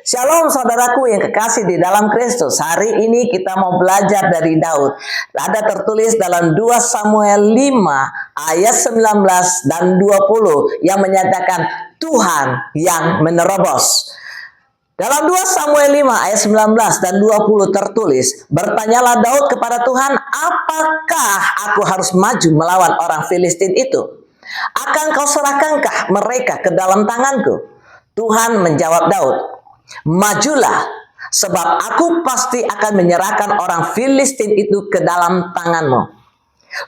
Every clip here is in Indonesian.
Shalom saudaraku yang kekasih di dalam Kristus. Hari ini kita mau belajar dari Daud. Ada tertulis dalam 2 Samuel 5 ayat 19 dan 20 yang menyatakan Tuhan yang menerobos. Dalam 2 Samuel 5 ayat 19 dan 20 tertulis, bertanyalah Daud kepada Tuhan, apakah aku harus maju melawan orang Filistin itu? Akan kau serahkankah mereka ke dalam tanganku? Tuhan menjawab Daud, majulah, sebab aku pasti akan menyerahkan orang Filistin itu ke dalam tanganmu.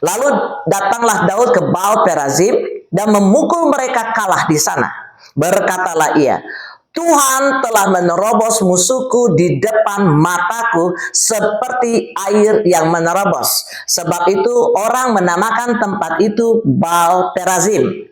Lalu datanglah Daud ke Baal Perazim dan memukul mereka kalah di sana. Berkatalah ia, Tuhan telah menerobos musuhku di depan mataku seperti air yang menerobos. Sebab itu orang menamakan tempat itu Baal Perazim.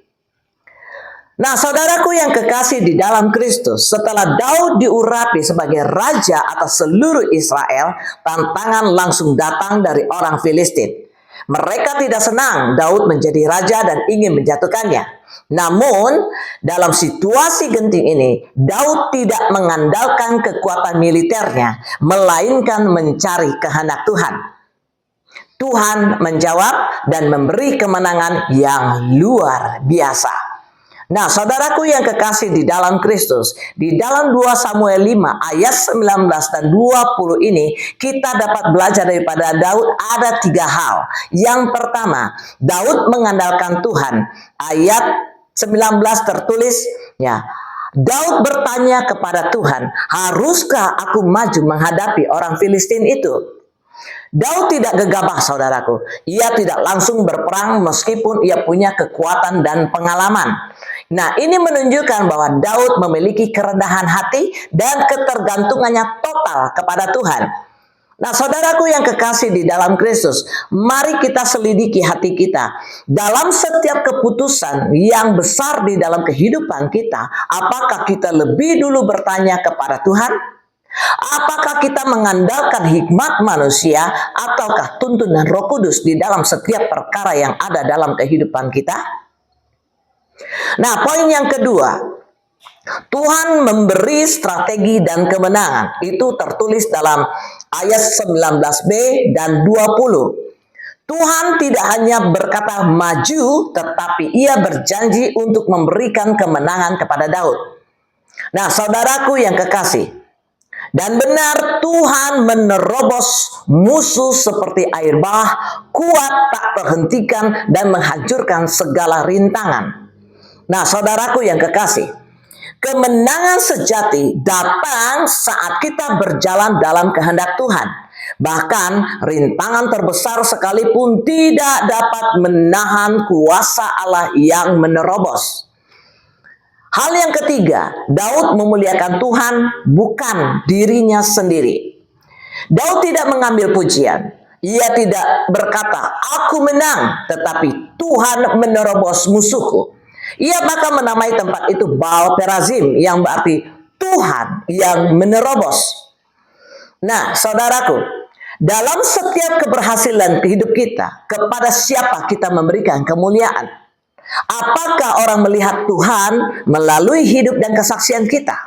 Nah, saudaraku yang kekasih di dalam Kristus, setelah Daud diurapi sebagai raja atas seluruh Israel, tantangan langsung datang dari orang Filistin. Mereka tidak senang Daud menjadi raja dan ingin menjatuhkannya. Namun, dalam situasi genting ini, Daud tidak mengandalkan kekuatan militernya, melainkan mencari kehendak Tuhan. Tuhan menjawab dan memberi kemenangan yang luar biasa. Nah, saudaraku yang kekasih di dalam Kristus, di dalam 2 Samuel 5 ayat 19 dan 20 ini, kita dapat belajar daripada Daud ada 3 hal. Yang pertama, Daud mengandalkan Tuhan. Ayat 19 tertulis, ya, Daud bertanya kepada Tuhan, haruskah aku maju menghadapi orang Filistin itu? Daud tidak gegabah, saudaraku. Ia tidak langsung berperang meskipun ia punya kekuatan dan pengalaman. Nah, ini menunjukkan bahwa Daud memiliki kerendahan hati dan ketergantungannya total kepada Tuhan. Nah, saudaraku yang kekasih di dalam Kristus, mari kita selidiki hati kita. Dalam setiap keputusan yang besar di dalam kehidupan kita, apakah kita lebih dulu bertanya kepada Tuhan? Apakah kita mengandalkan hikmat manusia ataukah tuntunan Roh Kudus di dalam setiap perkara yang ada dalam kehidupan kita? Nah, poin yang kedua, Tuhan memberi strategi dan kemenangan. Itu tertulis dalam ayat 19b dan 20. Tuhan tidak hanya berkata maju, tetapi ia berjanji untuk memberikan kemenangan kepada Daud. Nah, saudaraku yang kekasih, dan benar Tuhan menerobos musuh seperti air bah, kuat tak terhentikan dan menghancurkan segala rintangan. Nah, saudaraku yang kekasih, kemenangan sejati datang saat kita berjalan dalam kehendak Tuhan. Bahkan rintangan terbesar sekalipun tidak dapat menahan kuasa Allah yang menerobos. Hal yang ketiga, Daud memuliakan Tuhan bukan dirinya sendiri. Daud tidak mengambil pujian. Ia tidak berkata, aku menang, tetapi Tuhan menerobos musuhku. Ia bahkan menamai tempat itu Baal Perazim, yang berarti Tuhan yang menerobos. Nah, saudaraku, dalam setiap keberhasilan hidup kita, kepada siapa kita memberikan kemuliaan? Apakah orang melihat Tuhan melalui hidup dan kesaksian kita?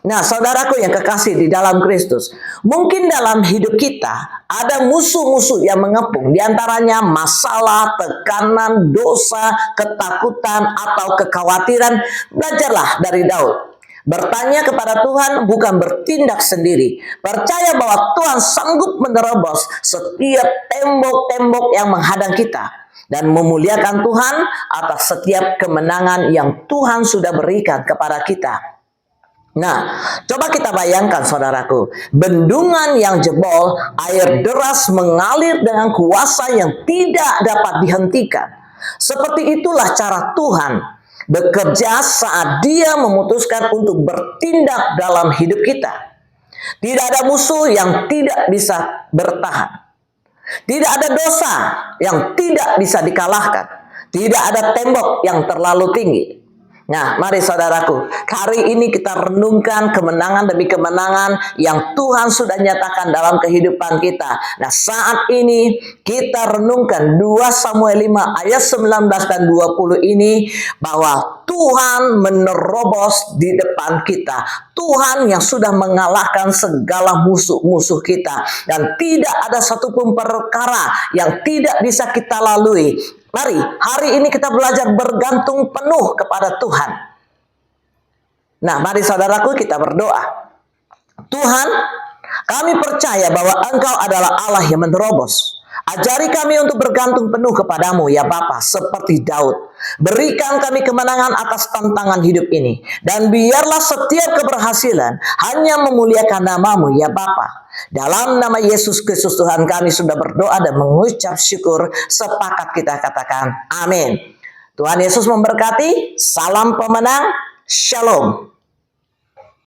Nah, saudaraku yang kekasih di dalam Kristus, mungkin dalam hidup kita ada musuh-musuh yang mengepung, diantaranya masalah, tekanan, dosa, ketakutan, atau kekhawatiran. Belajarlah dari Daud. Bertanya kepada Tuhan, bukan bertindak sendiri. Percaya bahwa Tuhan sanggup menerobos setiap tembok-tembok yang menghadang kita. Dan memuliakan Tuhan atas setiap kemenangan yang Tuhan sudah berikan kepada kita. Nah, coba kita bayangkan saudaraku, bendungan yang jebol, air deras mengalir dengan kuasa yang tidak dapat dihentikan. Seperti itulah cara Tuhan bekerja saat Dia memutuskan untuk bertindak dalam hidup kita. Tidak ada musuh yang tidak bisa bertahan. Tidak ada dosa yang tidak bisa dikalahkan. Tidak ada tembok yang terlalu tinggi. Nah, mari saudaraku, hari ini kita renungkan kemenangan demi kemenangan yang Tuhan sudah nyatakan dalam kehidupan kita. Nah, saat ini kita renungkan 2 Samuel 5 ayat 19 dan 20 ini, bahwa Tuhan menerobos di depan kita. Tuhan yang sudah mengalahkan segala musuh-musuh kita. Dan tidak ada satupun perkara yang tidak bisa kita lalui. Mari, hari ini kita belajar bergantung penuh kepada Tuhan. Nah, mari saudaraku kita berdoa. Tuhan, kami percaya bahwa Engkau adalah Allah yang menerobos. Ajari kami untuk bergantung penuh kepadamu, ya Bapa, seperti Daud. Berikan kami kemenangan atas tantangan hidup ini. Dan biarlah setiap keberhasilan hanya memuliakan namamu, ya Bapa. Dalam nama Yesus Kristus Tuhan kami sudah berdoa dan mengucap syukur. Sepakat kita katakan amin. Tuhan Yesus memberkati. Salam pemenang. Shalom.